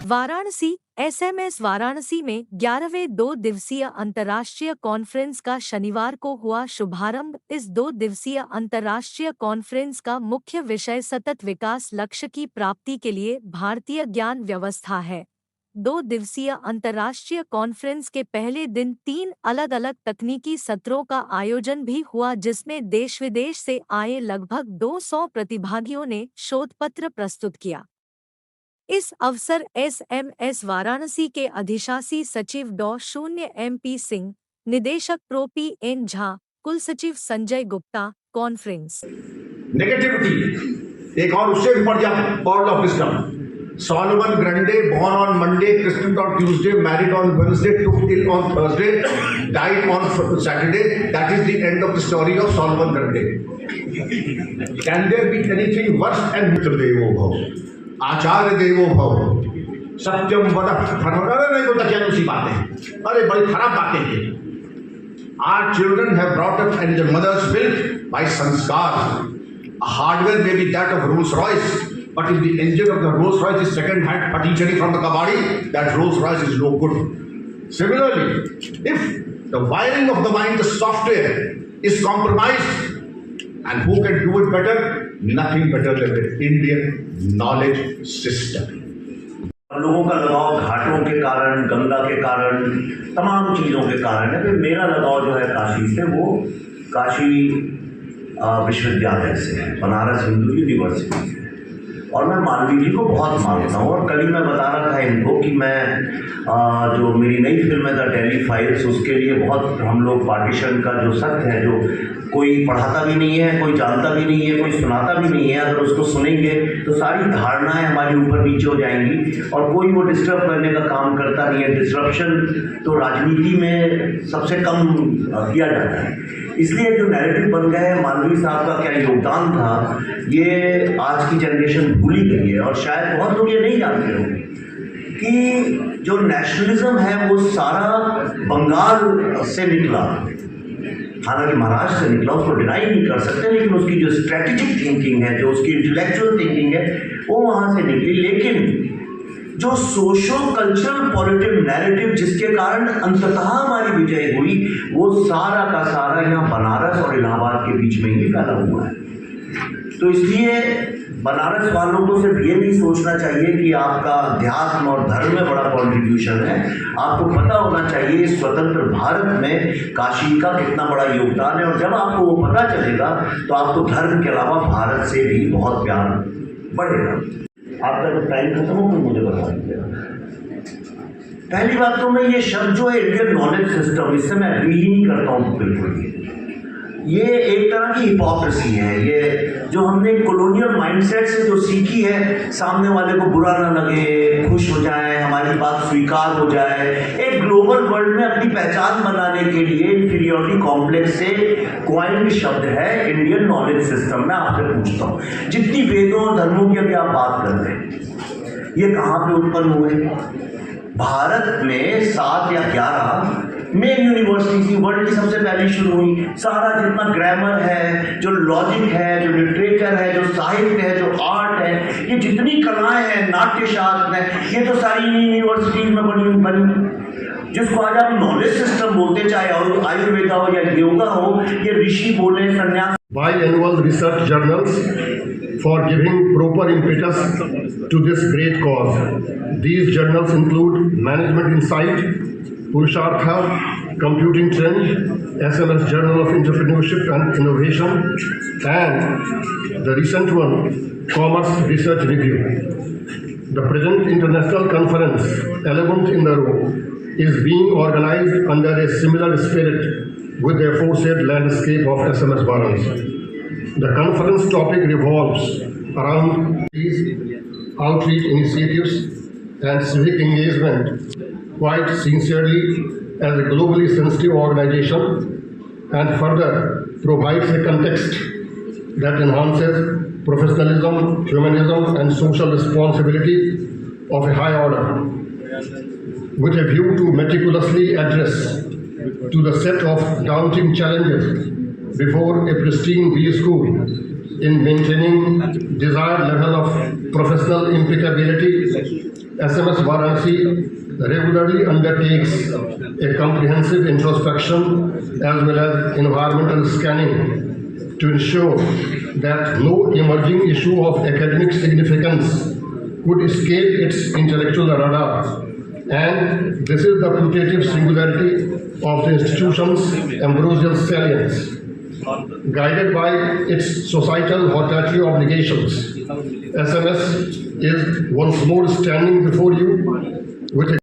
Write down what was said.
Varanasi SMS Varanasi में 11वें 2 दिवसीय अंतर्राष्ट्रीय कॉन्फ्रेंस का शनिवार को हुआ शुभारंभ। इस 2 दिवसीय अंतर्राष्ट्रीय कॉन्फ्रेंस का मुख्य विषय सतत विकास लक्ष्य की प्राप्ति के लिए भारतीय ज्ञान व्यवस्था है। 2 दिवसीय अंतर्राष्ट्रीय कॉन्फ्रेंस के पहले दिन 3 अलग-अलग तकनीकी सत्रों का आयोजन भी हुआ, जिसमें देश विदेश से आए लगभग 200 प्रतिभागियों ने शोधपत्र प्रस्तुत किया। इस अवसर एसएमएस वाराणसी के अधिशासी सचिव डॉ. MP सिंह, निदेशक प्रो PN झा, कुलसचिव संजय गुप्ता, कॉन्फ्रेंस नेगेटिविटी एक और उससे भी बढ़ जा pearl of wisdom. Solomon Grundy, born on Monday, christened on Tuesday, married on Wednesday, took ill on Thursday, died on Saturday. That is the end of the story of Solomon Grundy. Can there be anything worse? And Devo Bhav, आचार्य देवो भव, सत्यम वद धर्म। नहीं बोलता क्या उसी बातें, अरे बड़ी खराब बातें हैं। Our children have brought up and their mothers built by sanskar. A hardware may be that of Rolls Royce, but if the engine of the Rolls Royce is second hand patisserie from the kabadi, that Rolls Royce is no good. Similarly, if the wiring of the mind, the software is compromised, and who can do it better? Nothing better than the Indian knowledge system. लोगों का लगाव घाटों के कारण, गंगा के कारण, तमाम चीज़ों के कारण है। फिर मेरा लगाव जो है काशी से, वो काशी विश्वविद्यालय से है, बनारस हिंदू यूनिवर्सिटी से। और मैं मालवीय जी को बहुत मानता हूँ। और कल ही मैं बता रहा था इनको कि मैं जो मेरी नई फिल्म है द डेली फाइल्स, उसके लिए बहुत हम लोग पार्टीशन का जो सत्य है, जो कोई पढ़ाता भी नहीं है, कोई जानता भी नहीं है, कोई सुनाता भी नहीं है, अगर उसको सुनेंगे तो सारी धारणाएं हमारी ऊपर नीचे हो जाएंगी और कोई वो डिस्टर्ब करने का काम करता नहीं है। डिस्ट्रप्शन तो राजनीति में सबसे कम किया जाता है। इसलिए जो नैरेटिव बन गया है, मालवीय साहब का क्या योगदान था, ये आज की जनरेशन भूल ही गई है। और शायद बहुत लोग ये नहीं जानते होंगे कि जो नेशनलिज्म है वो सारा बंगाल से निकला। हालांकि महाराष्ट्र से निकला, उसको डिनाई नहीं कर सकते, लेकिन उसकी जो स्ट्रेटेजिक थिंकिंग है, जो उसकी इंटेलेक्चुअल थिंकिंग है, वो वहाँ से निकली। लेकिन जो सोशो कल्चरल पॉलिटिव नैरेटिव जिसके कारण अंततः हमारी विजय हुई, वो सारा का सारा यहाँ बनारस और इलाहाबाद के बीच में ही फैला हुआ है। तो इसलिए बनारस वालों को सिर्फ ये नहीं सोचना चाहिए कि आपका अध्यात्म और धर्म में बड़ा कॉन्ट्रीब्यूशन है। आपको पता होना चाहिए इस स्वतंत्र भारत में काशी का कितना बड़ा योगदान है। और जब आपको वो पता चलेगा तो आपको धर्म के अलावा भारत से भी बहुत प्यार बढ़ेगा। आपका जब टाइम खत्म हो तो मुझे बता दीजिएगा। पहली बात तो मैं ये शब्द जो है इंडियन नॉलेज सिस्टम, इससे मैं एग्री ही नहीं करता हूँ बिल्कुल। ये एक तरह की हिपोक्रेसी है। ये जो हमने कॉलोनियल माइंडसेट से जो सीखी है, सामने वाले को बुरा ना लगे, खुश हो जाए, हमारी बात स्वीकार हो जाए। एक ग्लोबल वर्ल्ड में अपनी पहचान बनाने के लिए इंफीरियरिटी कॉम्प्लेक्स से क्वाइंड शब्द है इंडियन नॉलेज सिस्टम। मैं आपसे पूछता हूँ, जितनी वेदों और धर्मों की अभी आप बात कर रहे हैं, ये कहाँ पे उत्पन्न हुए? भारत में 7 या 11 मेन यूनिवर्सिटी वर्ल्ड की सबसे पहले शुरू हुई। सारा जितना ग्रामर है, जो लॉजिक है, जो लिटरेचर है, जो साहित्य है, जो आर्ट है, ये जितनी कलाएं हैं, नाट्य शास्त्र है, ये तो सारी यूनिवर्सिटीज में बनी। जिसको आज आप नॉलेज सिस्टम बोलते, चाहे आयुर्वेदा हो या योगा हो, ये ऋषि बोले, संन्यास। Biannual research journals for giving proper impetus to this great cause. These journals include Management Insight, Purushartha, Computing Trend, SMS Journal of Entrepreneurship and Innovation, and the recent one, Commerce Research Review. The present international conference, 11th in a row, is being organized under a similar spirit with the aforesaid landscape of SMS Varanasi. The conference topic revolves around these outreach initiatives and civic engagement quite sincerely as a globally sensitive organization, and further provides a context that enhances professionalism, humanism and social responsibility of a high order, with a view to meticulously address to the set of daunting challenges before a pristine B school in maintaining desired level of professional impeccability. SMS Varanasi regularly undertakes a comprehensive introspection as well as environmental scanning to ensure that no emerging issue of academic significance could escape its intellectual radar. And this is the putative singularity of the institution's ambrosial salience. Guided by its societal hortatory obligations, SMS is once more standing before you with a